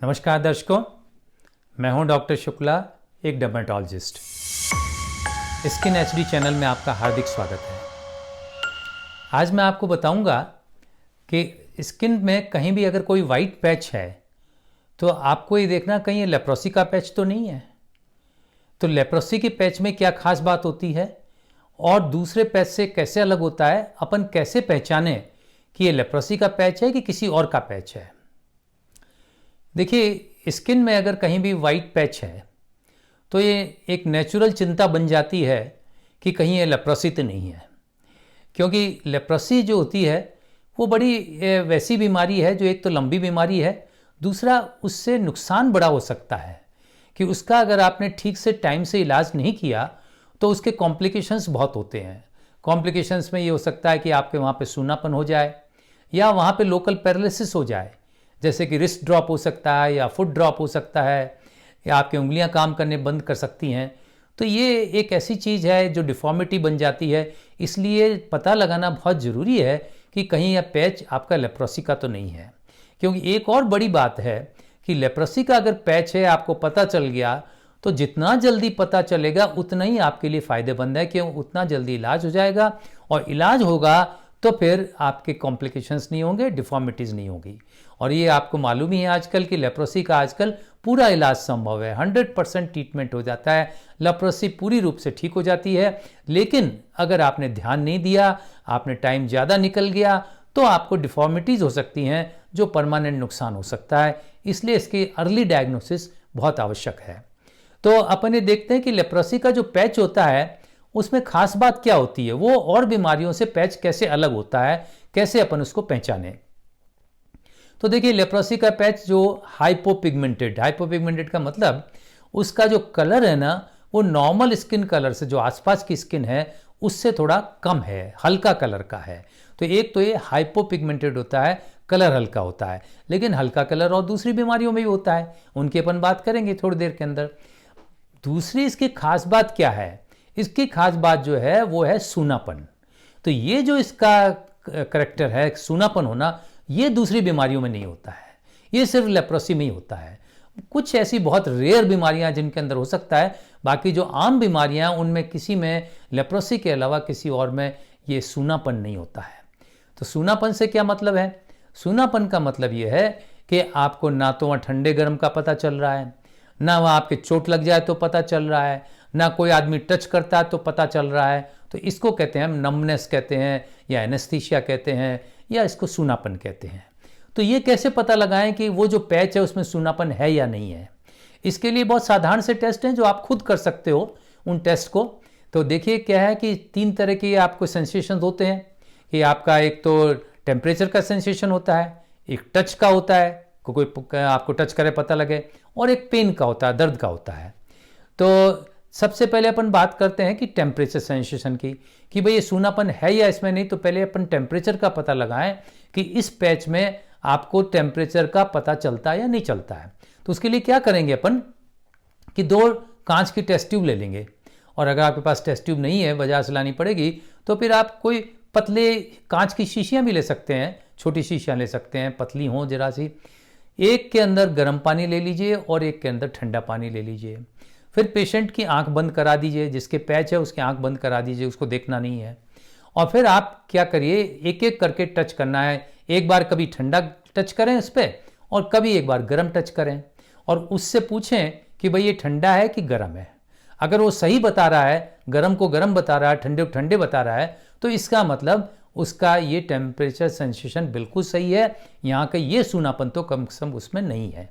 नमस्कार दर्शकों, मैं हूं डॉक्टर शुक्ला, एक डर्मेटोलॉजिस्ट। स्किन एचडी चैनल में आपका हार्दिक स्वागत है। आज मैं आपको बताऊंगा कि स्किन में कहीं भी अगर कोई वाइट पैच है तो आपको ये देखना कहीं ये लेप्रोसी का पैच तो नहीं है। तो लेप्रोसी के पैच में क्या खास बात होती है और दूसरे पैच से कैसे अलग होता है, अपन कैसे पहचाने कि ये लेप्रोसी का पैच है कि किसी और का पैच है। देखिए, स्किन में अगर कहीं भी वाइट पैच है तो ये एक नेचुरल चिंता बन जाती है कि कहीं ये लेप्रोसी तो नहीं है, क्योंकि लेप्रोसी जो होती है वो बड़ी वैसी बीमारी है जो एक तो लंबी बीमारी है, दूसरा उससे नुकसान बड़ा हो सकता है कि उसका अगर आपने ठीक से टाइम से इलाज नहीं किया तो उसके कॉम्प्लिकेशंस बहुत होते हैं। कॉम्प्लिकेशंस में ये हो सकता है कि आपके वहाँ पे सूनापन हो जाए या वहाँ पे लोकल पैरालिसिस हो जाए, जैसे कि रिस्ट ड्रॉप हो सकता है या फुट ड्रॉप हो सकता है या आपकी उंगलियां काम करने बंद कर सकती हैं। तो ये एक ऐसी चीज़ है जो डिफॉर्मिटी बन जाती है, इसलिए पता लगाना बहुत ज़रूरी है कि कहीं यह पैच आपका लेप्रोसी का तो नहीं है। क्योंकि एक और बड़ी बात है कि लेप्रोसी का अगर पैच है आपको पता चल गया तो जितना जल्दी पता चलेगा उतना ही आपके लिए फ़ायदेमंद है, क्यों उतना जल्दी इलाज हो जाएगा और इलाज होगा तो फिर आपके कॉम्प्लिकेशंस नहीं होंगे, डिफॉर्मिटीज़ नहीं होगी। और ये आपको मालूम ही है आजकल कि लेप्रोसी का आजकल पूरा इलाज संभव है, 100% ट्रीटमेंट हो जाता है, लेप्रोसी पूरी रूप से ठीक हो जाती है। लेकिन अगर आपने ध्यान नहीं दिया, आपने टाइम ज़्यादा निकल गया तो आपको डिफॉर्मिटीज़ हो सकती हैं जो परमानेंट नुकसान हो सकता है। इसलिए इसकी अर्ली डायग्नोसिस बहुत आवश्यक है। तो अपन ये देखते हैं कि लेप्रोसी का जो पैच होता है उसमें खास बात क्या होती है, वो और बीमारियों से पैच कैसे अलग होता है, कैसे अपन उसको पहचाने। तो देखिए, लेप्रोसी का पैच जो हाइपोपिगमेंटेड का मतलब उसका जो कलर है ना वो नॉर्मल स्किन कलर से, जो आसपास की स्किन है उससे थोड़ा कम है, हल्का कलर का है। तो एक तो ये हाइपोपिगमेंटेड होता है, कलर हल्का होता है। लेकिन हल्का कलर और दूसरी बीमारियों में भी होता है, उनकी अपन बात करेंगे थोड़ी देर के अंदर। दूसरी इसकी खास बात क्या है, इसकी खास बात जो है वो है सूनापन। तो ये जो इसका करैक्टर है, सूनापन होना, ये दूसरी बीमारियों में नहीं होता है, ये सिर्फ लेप्रोसी में ही होता है। कुछ ऐसी बहुत रेयर बीमारियां जिनके अंदर हो सकता है, बाकी जो आम बीमारियां उनमें किसी में लेप्रोसी के अलावा किसी और में ये सूनापन नहीं होता है। तो सूनापन से क्या मतलब है? सूनापन का मतलब ये है कि आपको ना तो वहाँ ठंडे गर्म का पता चल रहा है, ना वहाँ आपके चोट लग जाए तो पता चल रहा है, ना कोई आदमी टच करता है तो पता चल रहा है। तो इसको कहते हैं हम नमनेस कहते हैं या एनेस्थीसिया कहते हैं या इसको सूनापन कहते हैं। तो ये कैसे पता लगाएं कि वो जो पैच है उसमें सूनापन है या नहीं है? इसके लिए बहुत साधारण से टेस्ट हैं जो आप खुद कर सकते हो उन टेस्ट को। तो देखिए क्या है कि 3 तरह के आपको सेंसेशन होते हैं कि आपका एक तो टेम्परेचर का सेंसेशन होता है, एक टच का होता है, कोई आपको टच करे पता लगे, और एक पेन का होता है, दर्द का होता है। तो सबसे पहले अपन बात करते हैं कि टेम्परेचर सेंसेशन की, कि भाई ये सूनापन है या इसमें नहीं। तो पहले अपन टेम्परेचर का पता लगाएं कि इस पैच में आपको टेम्परेचर का पता चलता है या नहीं चलता है। तो उसके लिए क्या करेंगे अपन कि 2 कांच की टेस्ट ट्यूब ले लेंगे, और अगर आपके पास टेस्ट ट्यूब नहीं है, बाजार से लानी पड़ेगी, तो फिर आप कोई पतले कांच की शीशियाँ भी ले सकते हैं, छोटी शीशियाँ ले सकते हैं, पतली हों जरा सी। एक के अंदर गर्म पानी ले लीजिए और एक के अंदर ठंडा पानी ले लीजिए। फिर पेशेंट की आंख बंद करा दीजिए, जिसके पैच है उसकी आंख बंद करा दीजिए, उसको देखना नहीं है। और फिर आप क्या करिए, एक एक करके टच करना है। एक बार कभी ठंडा टच करें इस पर और कभी एक बार गर्म टच करें, और उससे पूछें कि भाई ये ठंडा है कि गर्म है। अगर वो सही बता रहा है, गर्म को गर्म बता रहा है, ठंडे को ठंडे बता रहा है, तो इसका मतलब उसका ये टेम्परेचर सेंसेशन बिल्कुल सही है, यहाँ का ये सूनापन तो कम से कम उसमें नहीं है।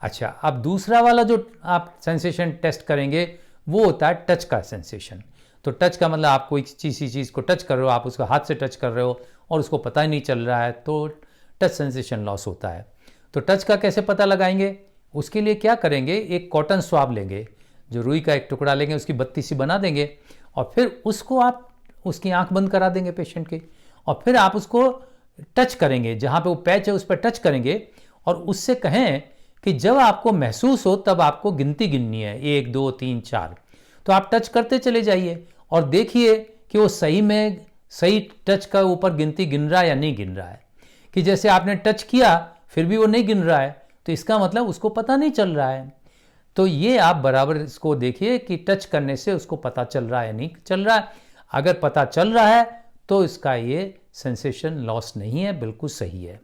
अच्छा, अब दूसरा वाला जो आप सेंसेशन टेस्ट करेंगे वो होता है टच का सेंसेशन। तो टच का मतलब आप कोई चीज़ को टच कर रहे हो, आप उसको हाथ से टच कर रहे हो और उसको पता ही नहीं चल रहा है, तो टच सेंसेशन लॉस होता है। तो टच का कैसे पता लगाएंगे? उसके लिए क्या करेंगे, एक कॉटन स्वाब लेंगे, जो रुई का एक टुकड़ा लेंगे, उसकी बत्ती सी बना देंगे, और फिर उसको आप उसकी आंख बंद करा देंगे पेशेंट की, और फिर आप उसको टच करेंगे, जहाँ पे वो पैच है उस पर टच करेंगे, और उससे कहें कि जब आपको महसूस हो तब आपको गिनती गिननी है, 1 2 3 4। तो आप टच करते चले जाइए और देखिए कि वो सही में सही टच का ऊपर गिनती गिन रहा है या नहीं गिन रहा है। कि जैसे आपने टच किया फिर भी वो नहीं गिन रहा है, तो इसका मतलब उसको पता नहीं चल रहा है। तो ये आप बराबर इसको देखिए कि टच करने से उसको पता चल रहा है नहीं चल रहा है। अगर पता चल रहा है तो इसका ये सेंसेशन लॉस नहीं है, बिल्कुल सही है।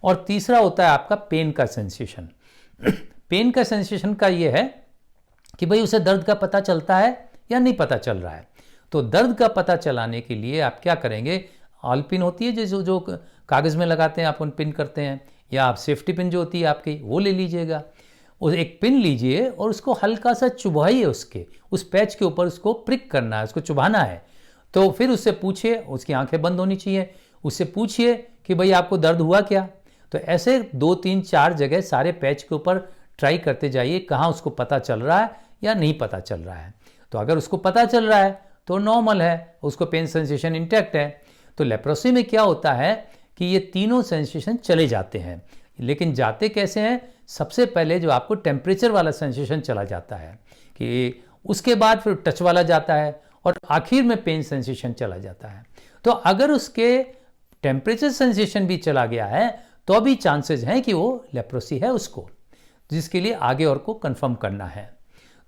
और तीसरा होता है आपका पेन का सेंसेशन। पेन का सेंसेशन का ये है कि भाई उसे दर्द का पता चलता है या नहीं पता चल रहा है। तो दर्द का पता चलाने के लिए आप क्या करेंगे, ऑल पिन होती है जो कागज़ में लगाते हैं, आप उन पिन करते हैं, या आप सेफ्टी पिन जो होती है आपकी वो ले लीजिएगा। उस एक पिन लीजिए और उसको हल्का सा चुभाइए, उस पैच के ऊपर उसको प्रिक करना है, उसको चुभाना है। तो फिर उससे पूछिए, उसकी आंखें बंद होनी चाहिए, उससे पूछिए कि भाई आपको दर्द हुआ क्या। तो ऐसे 2 3 4 जगह सारे पैच के ऊपर ट्राई करते जाइए कहाँ उसको पता चल रहा है या नहीं पता चल रहा है। तो अगर उसको पता चल रहा है तो नॉर्मल है, उसको पेन सेंसेशन इंटैक्ट है। तो लेप्रोसी में क्या होता है कि ये तीनों सेंसेशन चले जाते हैं, लेकिन जाते कैसे हैं, सबसे पहले जो आपको टेम्परेचर वाला सेंसेशन चला जाता है, कि उसके बाद फिर टच वाला जाता है और आखिर में पेन सेंसेशन चला जाता है। तो अगर उसके टेम्परेचर सेंसेशन भी चला गया है तो भी चांसेस हैं कि वो लेप्रोसी है उसको, जिसके लिए आगे और को कंफर्म करना है।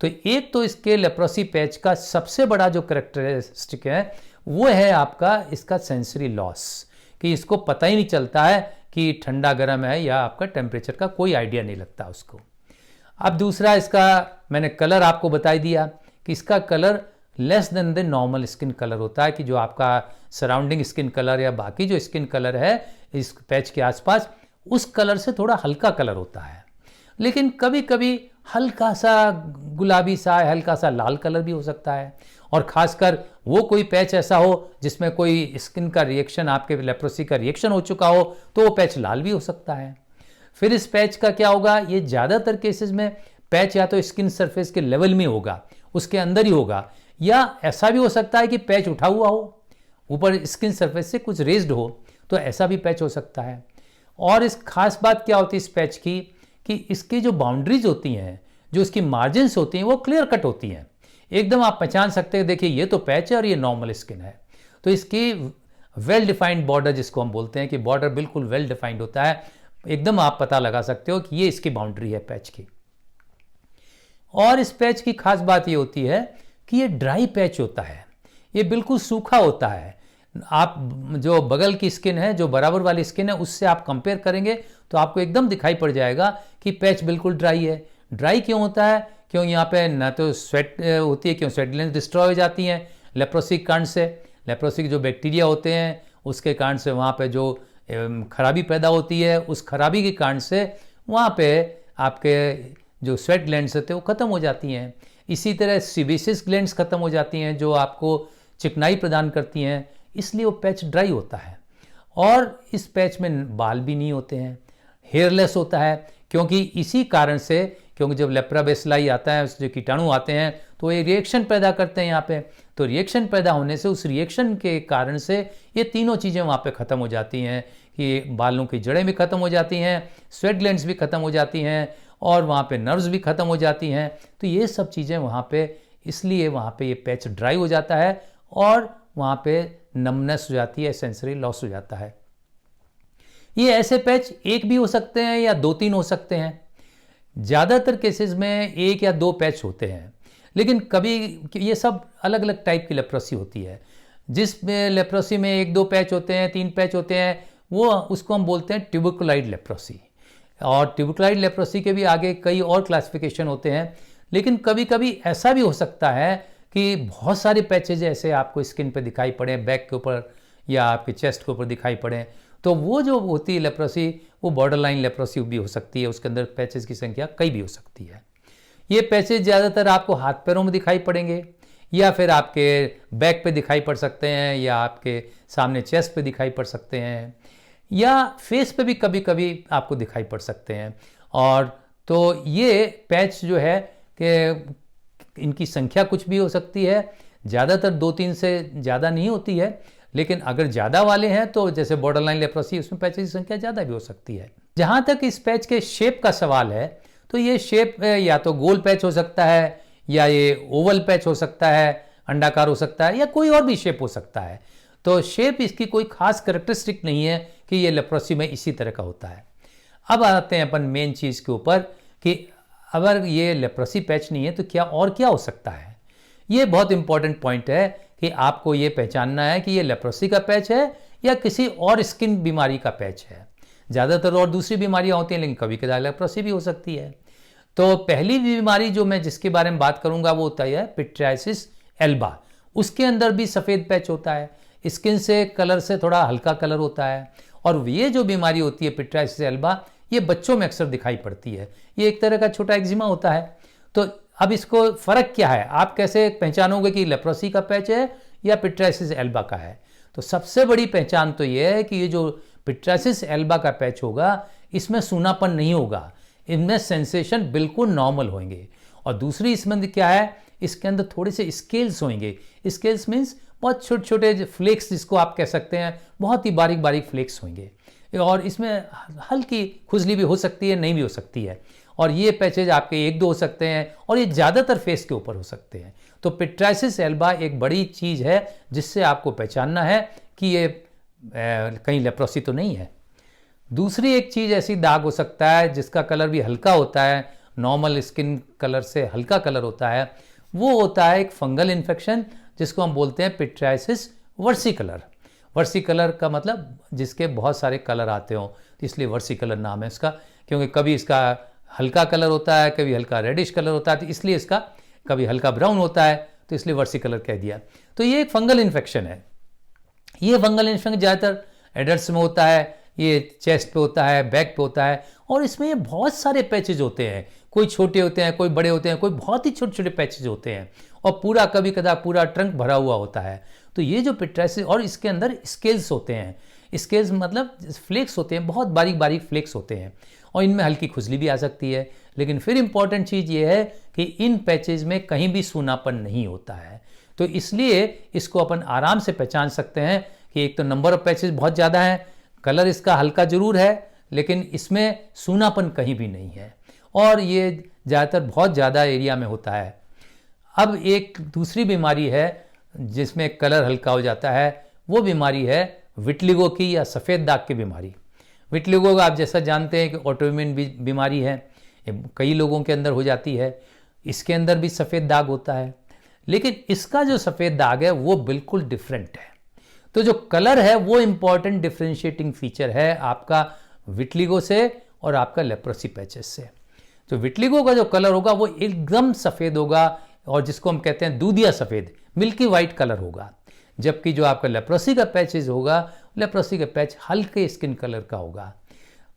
तो एक तो इसके लेप्रोसी पैच का सबसे बड़ा जो कैरेक्टरिस्टिक है वो है आपका इसका सेंसरी लॉस, कि इसको पता ही नहीं चलता है कि ठंडा गर्म है या आपका टेम्परेचर का कोई आइडिया नहीं लगता उसको। अब दूसरा इसका मैंने कलर आपको बता दिया कि इसका colour less than the normal skin colour होता है, कि जो आपका सराउंडिंग स्किन कलर या बाकी जो स्किन कलर है इस पैच के आसपास, उस कलर से थोड़ा हल्का कलर होता है। लेकिन कभी कभी हल्का सा गुलाबी सा, हल्का सा लाल कलर भी हो सकता है। और खासकर वो कोई पैच ऐसा हो जिसमें कोई स्किन का रिएक्शन, आपके लेप्रोसी का रिएक्शन हो चुका हो, तो वो पैच लाल भी हो सकता है। फिर इस पैच का क्या होगा, ये ज़्यादातर केसेस में पैच या तो स्किन सरफेस के लेवल में होगा, उसके अंदर ही होगा, या ऐसा भी हो सकता है कि पैच उठा हुआ हो, ऊपर स्किन सरफेस से कुछ रेज्ड हो, तो ऐसा भी पैच हो सकता है। और इस खास बात क्या होती है इस पैच की, कि इसकी जो बाउंड्रीज होती हैं, जो इसकी मार्जिन्स होती हैं, वो क्लियर कट होती हैं, एकदम आप पहचान सकते हैं, देखिए ये तो पैच है और ये नॉर्मल स्किन है। तो इसकी वेल डिफाइंड बॉर्डर, जिसको हम बोलते हैं कि बॉर्डर बिल्कुल वेल डिफाइंड होता है, एकदम आप पता लगा सकते हो कि ये इसकी बाउंड्री है पैच की। और इस पैच की खास बात ये होती है कि ये ड्राई पैच होता है, ये बिल्कुल सूखा होता है। आप जो बगल की स्किन है, जो बराबर वाली स्किन है, उससे आप कंपेयर करेंगे तो आपको एकदम दिखाई पड़ जाएगा कि पैच बिल्कुल ड्राई है। ड्राई क्यों होता है, क्यों यहाँ पे ना तो स्वेट होती है, क्यों स्वेट ग्लैंड्स डिस्ट्रॉय हो जाती हैं लेप्रोसिक कारण से। लेप्रोसिक जो बैक्टीरिया होते हैं उसके कारण से वहाँ पे जो खराबी पैदा होती है, उस खराबी के कारण से वहाँ पे आपके जो स्वेट ग्लैंड्स होते हैं वो ख़त्म हो जाती हैं। इसी तरह सीबेसियस ग्लैंड्स ख़त्म हो जाती हैं जो आपको चिकनाई प्रदान करती हैं, इसलिए वो पैच ड्राई होता है। और इस पैच में बाल भी नहीं होते हैं, हेयरलेस होता है, क्योंकि इसी कारण से, क्योंकि जब लेप्राबेसिलाई आता है, जो कीटाणु आते हैं तो ये रिएक्शन पैदा करते हैं यहाँ पे। तो रिएक्शन पैदा होने से, उस रिएक्शन के कारण से ये तीनों चीज़ें वहाँ पे ख़त्म हो जाती हैं, कि बालों की जड़ें भी ख़त्म हो जाती हैं, स्वेट ग्लैंड्स भी ख़त्म हो जाती हैं, और वहाँ पे नर्व्स भी ख़त्म हो जाती हैं। तो ये सब चीज़ें वहाँ पे, इसलिए वहाँ पे ये पैच ड्राई हो जाता है और वहाँ पे नमनेस हो जाती है, सेंसरी लॉस हो जाता है। ये ऐसे पैच एक भी हो सकते हैं या 2-3 हो सकते हैं। ज़्यादातर केसेस में 1 या 2 पैच होते हैं, लेकिन कभी ये सब अलग अलग टाइप की लेप्रोसी होती है। जिसमें लेप्रोसी में 1-2 पैच होते हैं, 3 पैच होते हैं, वो उसको हम बोलते हैं ट्यूबरकुलाइड लेप्रोसी। और ट्यूबरकुलाइड लेप्रोसी के भी आगे कई और क्लासिफिकेशन होते हैं। लेकिन कभी कभी ऐसा भी हो सकता है कि बहुत सारे पैचेज ऐसे आपको स्किन पे दिखाई पड़े, बैक के ऊपर या आपके चेस्ट के ऊपर दिखाई पड़े, तो वो जो होती है लेप्रोसी, वो बॉर्डरलाइन लेप्रोसी भी हो सकती है। उसके अंदर पैचेज की संख्या कई भी हो सकती है। ये पैचेज ज़्यादातर आपको हाथ पैरों में दिखाई पड़ेंगे, या फिर आपके बैक पे दिखाई पड़ सकते हैं, या आपके सामने चेस्ट पे दिखाई पड़ सकते हैं, या फेस पे भी कभी कभी आपको दिखाई पड़ सकते हैं। और तो ये पैच जो है कि इनकी संख्या कुछ भी हो सकती है, ज़्यादातर 2-3 से ज़्यादा नहीं होती है, लेकिन अगर ज़्यादा वाले हैं तो जैसे बॉर्डरलाइन लेप्रोसी, उसमें पैचेज की संख्या ज़्यादा भी हो सकती है। जहाँ तक इस पैच के शेप का सवाल है, तो ये शेप या तो गोल पैच हो सकता है, या ये ओवल पैच हो सकता है, अंडाकार हो सकता है, या कोई और भी शेप हो सकता है। तो शेप इसकी कोई खास कैरेक्टरिस्टिक नहीं है कि ये लेप्रोसी में इसी तरह का होता है। अब आते हैं अपन मेन चीज़ के ऊपर कि अगर ये लेप्रोसी पैच नहीं है तो क्या और क्या हो सकता है। ये बहुत इंपॉर्टेंट पॉइंट है कि आपको ये पहचानना है कि ये लेप्रोसी का पैच है या किसी और स्किन बीमारी का पैच है। ज़्यादातर और दूसरी बीमारियां होती हैं, लेकिन कभी कदार लेप्रोसी भी हो सकती है। तो पहली बीमारी जो मैं जिसके बारे में बात करूंगा वो होता है पिट्राइसिस एल्बा। उसके अंदर भी सफ़ेद पैच होता है, स्किन से कलर से थोड़ा हल्का कलर होता है। और ये जो बीमारी होती है पिट्राइसिस एल्बा, ये बच्चों में अक्सर दिखाई पड़ती है। ये एक तरह का छोटा एक्जिमा होता है। तो अब इसको फ़र्क क्या है, आप कैसे पहचानोगे कि लेप्रोसी का पैच है या पिट्राइसिस एल्बा का है। तो सबसे बड़ी पहचान तो ये है कि ये जो पिट्राइसिस एल्बा का पैच होगा इसमें सूनापन नहीं होगा, इनमें सेंसेशन बिल्कुल नॉर्मल होंगे। और दूसरी इसमें क्या है, इसके अंदर थोड़े से स्केल्स होंगे। स्केल्स मीन्स बहुत छोटे छोटे फ्लेक्स, जिसको आप कह सकते हैं, बहुत ही बारीक बारीक फ्लेक्स होंगे। और इसमें हल्की खुजली भी हो सकती है, नहीं भी हो सकती है। और ये पैचेज आपके एक दो हो सकते हैं और ये ज़्यादातर फेस के ऊपर हो सकते हैं। तो पिट्राइसिस एल्बा एक बड़ी चीज़ है जिससे आपको पहचानना है कि ये कहीं लेप्रोसी तो नहीं है। दूसरी एक चीज़ ऐसी दाग हो सकता है जिसका कलर भी हल्का होता है, नॉर्मल स्किन कलर से हल्का कलर होता है। वो होता है एक फंगल इन्फेक्शन जिसको हम बोलते हैं पिट्राइसिस वर्सिकलर। वर्सिकलर का मतलब जिसके बहुत सारे कलर आते हों, तो इसलिए वर्सिकलर नाम है इसका। क्योंकि कभी इसका हल्का कलर होता है, कभी हल्का रेडिश कलर होता है, तो इसलिए इसका कभी हल्का ब्राउन होता है, तो इसलिए वर्सिकलर कह दिया। तो ये एक फंगल इन्फेक्शन है। ये फंगल इन्फेक्शन ज़्यादातर एडल्ट्स में होता है, ये चेस्ट पे होता है, बैक पे होता है। और इसमें ये बहुत सारे पैचेज होते हैं, कोई छोटे होते हैं, कोई बड़े होते हैं, कोई बहुत ही छोटे छोटे पैचेज होते हैं। और पूरा कभी कदा पूरा ट्रंक भरा हुआ होता है। तो ये जो पिट्राइसिस, और इसके अंदर स्केल्स होते हैं। स्केल्स मतलब फ्लेक्स होते हैं, बहुत बारीक बारीक फ्लेक्स होते हैं। और इनमें हल्की खुजली भी आ सकती है। लेकिन फिर इंपॉर्टेंट चीज़ ये है कि इन पैचेज में कहीं भी सूनापन नहीं होता है। तो इसलिए इसको अपन आराम से पहचान सकते हैं कि एक तो नंबर ऑफ पैचेज बहुत ज़्यादा है, कलर इसका हल्का जरूर है, लेकिन इसमें सूनापन कहीं भी नहीं है। और ये ज़्यादातर बहुत ज़्यादा एरिया में होता है। अब एक दूसरी बीमारी है जिसमें कलर हल्का हो जाता है, वो बीमारी है विटलिगो की या सफ़ेद दाग की बीमारी। विटलिगो आप जैसा जानते हैं कि ऑटोइम्यून बीमारी है, कई लोगों के अंदर हो जाती है। इसके अंदर भी सफ़ेद दाग होता है, लेकिन इसका जो सफ़ेद दाग है वो बिल्कुल डिफरेंट है। तो जो कलर है वो इंपॉर्टेंट डिफ्रेंशिएटिंग फीचर है आपका विटलिगो से और आपका लेप्रोसी पैचेस से। तो विटलिगो का जो कलर होगा वो एकदम सफ़ेद होगा, और जिसको हम कहते हैं दूधिया सफ़ेद, मिल्की वाइट कलर होगा। जबकि जो आपका लेप्रोसी का पैचेज होगा, लेप्रोसी का पैच हल्के स्किन कलर का होगा।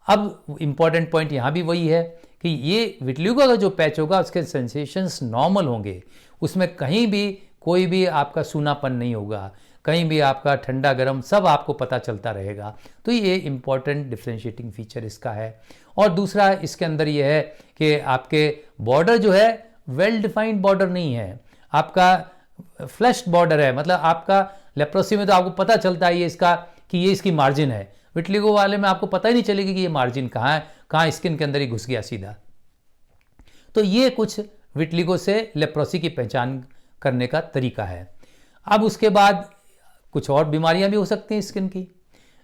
अब इंपॉर्टेंट पॉइंट यहाँ भी वही है कि ये विटलिगो का जो पैच होगा उसके सेंसेशंस नॉर्मल होंगे, उसमें कहीं भी कोई भी आपका सूनापन नहीं होगा, कहीं भी आपका ठंडा गर्म सब आपको पता चलता रहेगा। तो ये इंपॉर्टेंट डिफ्रेंशिएटिंग फीचर इसका है। और दूसरा इसके अंदर ये है कि आपके बॉर्डर जो है वेल डिफाइंड बॉर्डर नहीं है, आपका फ्लैश्ड बॉर्डर है। मतलब आपका लेप्रोसी में तो आपको पता चलता है ये इसका कि ये इसकी मार्जिन है, विटलिगो वाले में आपको पता ही नहीं चलेगी कि ये मार्जिन कहाँ है, कहाँ स्किन के अंदर ही घुस गया सीधा। तो ये कुछ विटलिगो से लेप्रोसी की पहचान करने का तरीका है। अब उसके बाद कुछ और बीमारियां भी हो सकती हैं स्किन की,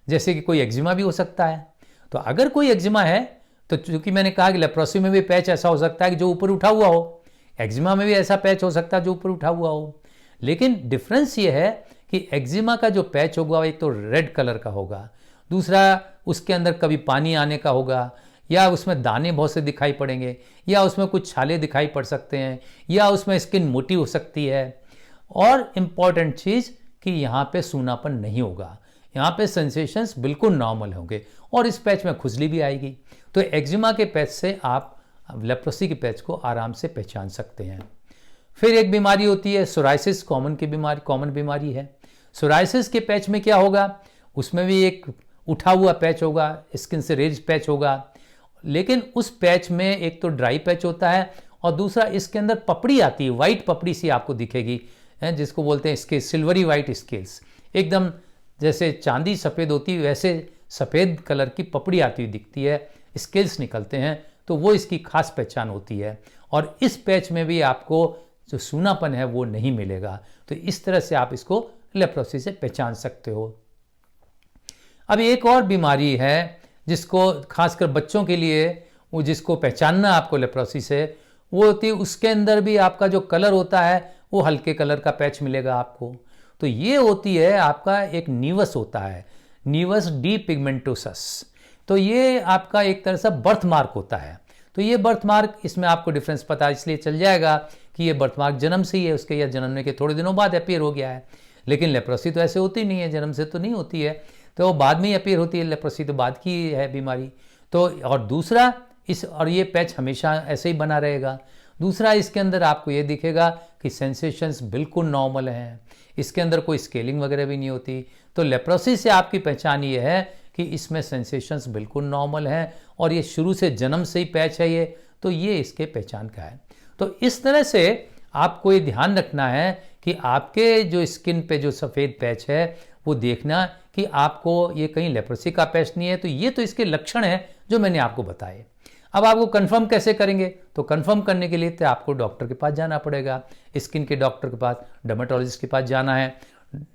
जैसे कि कोई एक्जिमा भी हो सकता है। तो अगर कोई एक्जिमा है तो चूंकि मैंने कहा कि लेप्रोसी में भी पैच ऐसा हो सकता है कि जो ऊपर उठा हुआ हो, एक्जिमा में भी ऐसा पैच हो सकता है जो ऊपर उठा हुआ हो। लेकिन डिफरेंस ये है कि एक्जिमा का जो पैच होगा एक तो रेड कलर का होगा, दूसरा उसके अंदर कभी पानी आने का होगा, या उसमें दाने बहुत से दिखाई पड़ेंगे, या उसमें कुछ छाले दिखाई पड़ सकते हैं, या उसमें स्किन मोटी हो सकती है। और इम्पॉर्टेंट चीज़ कि यहाँ पे सूनापन नहीं होगा, यहाँ पे सेंसेशंस बिल्कुल नॉर्मल होंगे, और इस पैच में खुजली भी आएगी। तो एक्जिमा के पैच से आप लेप्रोसी के पैच को आराम से पहचान सकते हैं। फिर एक बीमारी होती है सोराइसिस, कॉमन बीमारी है। सोराइसिस के पैच में क्या होगा, उसमें भी एक उठा हुआ पैच होगा, स्किन से रेज पैच होगा, लेकिन उस पैच में एक तो ड्राई पैच होता है और दूसरा इसके अंदर पपड़ी आती है, वाइट पपड़ी सी आपको दिखेगी, जिसको बोलते हैं इसके सिल्वरी वाइट स्केल्स। एकदम जैसे चांदी सफ़ेद होती है वैसे सफ़ेद कलर की पपड़ी आती हुई दिखती है, स्केल्स निकलते हैं। तो वो इसकी खास पहचान होती है। और इस पैच में भी आपको जो सूनापन है वो नहीं मिलेगा। तो इस तरह से आप इसको लेप्रोसी से पहचान सकते हो। अब एक और बीमारी है जिसको खासकर बच्चों के लिए वो जिसको पहचानना आपको लेप्रोसी से, वो होती है उसके अंदर भी आपका जो कलर होता है वो हल्के कलर का पैच मिलेगा आपको। तो ये होती है आपका एक नीवस होता है, नीवस डी पिगमेंटोसस। तो ये आपका एक तरह से बर्थ मार्क होता है। तो ये बर्थ मार्क, इसमें आपको डिफरेंस पता इसलिए चल जाएगा कि ये बर्थ मार्क जन्म से ही है, उसके या जन्मने के थोड़े दिनों बाद अपीयर हो गया है। लेकिन लेप्रोसी तो ऐसे होती नहीं है, जन्म से तो नहीं होती है, तो वो बाद में ही अपीयर होती है। लेप्रोसी तो बाद की है बीमारी। तो और दूसरा और ये पैच हमेशा ऐसे ही बना रहेगा। दूसरा, इसके अंदर आपको ये दिखेगा कि सेंसेशंस बिल्कुल नॉर्मल हैं, इसके अंदर कोई स्केलिंग वगैरह भी नहीं होती। तो लेप्रोसी से आपकी पहचान ये है कि इसमें सेंसेशंस बिल्कुल नॉर्मल हैं और ये शुरू से जन्म से ही पैच है ये, तो ये इसके पहचान का है। तो इस तरह से आपको ये ध्यान रखना है कि आपके जो स्किन पे जो सफ़ेद पैच है वो देखना कि आपको ये कहीं लेप्रोसी का पैच नहीं है। तो ये तो इसके लक्षण हैं जो मैंने आपको बताए। अब आपको कंफर्म कैसे करेंगे? तो कंफर्म करने के लिए तो आपको डॉक्टर के पास जाना पड़ेगा, स्किन के डॉक्टर के पास, डर्मेटोलॉजिस्ट के पास जाना है।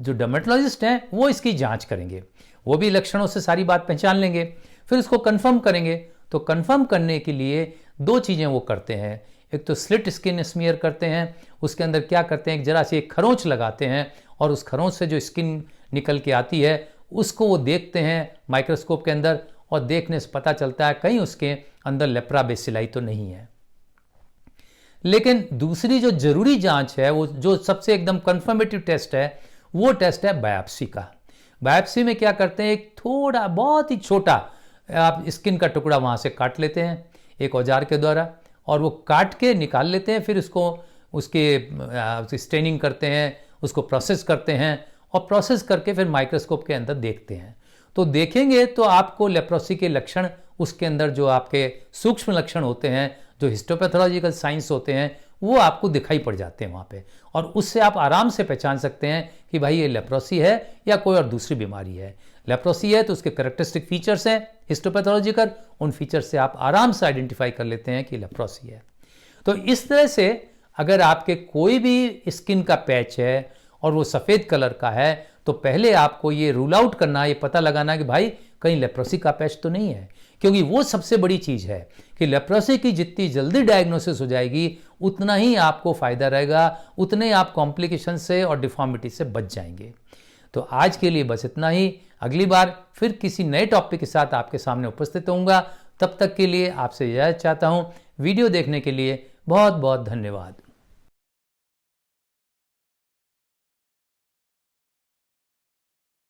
जो डर्मेटोलॉजिस्ट हैं वो इसकी जांच करेंगे, वो भी लक्षणों से सारी बात पहचान लेंगे, फिर उसको कंफर्म करेंगे। तो कंफर्म करने के लिए दो चीज़ें वो करते हैं। एक तो स्लिट स्किन स्मीयर करते हैं, उसके अंदर क्या करते हैं, एक जरा सी एक खरोंच लगाते हैं और उस खरोंच से जो स्किन निकल के आती है उसको वो देखते हैं माइक्रोस्कोप के अंदर, और देखने से पता चलता है कहीं उसके अंदर लेप्रा बेसिलाई तो नहीं है। लेकिन दूसरी जो जरूरी जांच है, वो जो सबसे एकदम कंफर्मेटिव टेस्ट है, वो टेस्ट है बायोप्सी का। बायोप्सी में क्या करते हैं, एक थोड़ा बहुत ही छोटा आप स्किन का टुकड़ा वहाँ से काट लेते हैं एक औजार के द्वारा, और वो काट के निकाल लेते हैं। फिर उसको उसकी स्टेनिंग करते हैं, उसको प्रोसेस करते हैं, और प्रोसेस करके फिर माइक्रोस्कोप के अंदर देखते हैं। तो देखेंगे तो आपको लेप्रोसी के लक्षण, उसके अंदर जो आपके सूक्ष्म लक्षण होते हैं, जो हिस्टोपैथोलॉजिकल साइंस होते हैं, वो आपको दिखाई पड़ जाते हैं वहाँ पे, और उससे आप आराम से पहचान सकते हैं कि भाई ये लेप्रोसी है या कोई और दूसरी बीमारी है। लेप्रोसी है तो उसके कैरेक्टरिस्टिक फीचर्स हैं हिस्टोपैथोलॉजिकल, उन फीचर्स से आप आराम से आइडेंटिफाई कर लेते हैं कि लेप्रोसी है। तो इस तरह से अगर आपके कोई भी स्किन का पैच है और वो सफ़ेद कलर का है, तो पहले आपको ये रूल आउट करना, ये पता लगाना कि भाई कहीं लेप्रोसी का पैच तो नहीं है, क्योंकि वो सबसे बड़ी चीज़ है कि लेप्रोसी की जितनी जल्दी डायग्नोसिस हो जाएगी उतना ही आपको फ़ायदा रहेगा, उतने आप कॉम्प्लिकेशन से और डिफॉर्मिटी से बच जाएंगे। तो आज के लिए बस इतना ही। अगली बार फिर किसी नए टॉपिक के साथ आपके सामने उपस्थित होऊंगा। तब तक के लिए आपसे इजाज़त चाहता हूँ। वीडियो देखने के लिए बहुत बहुत धन्यवाद।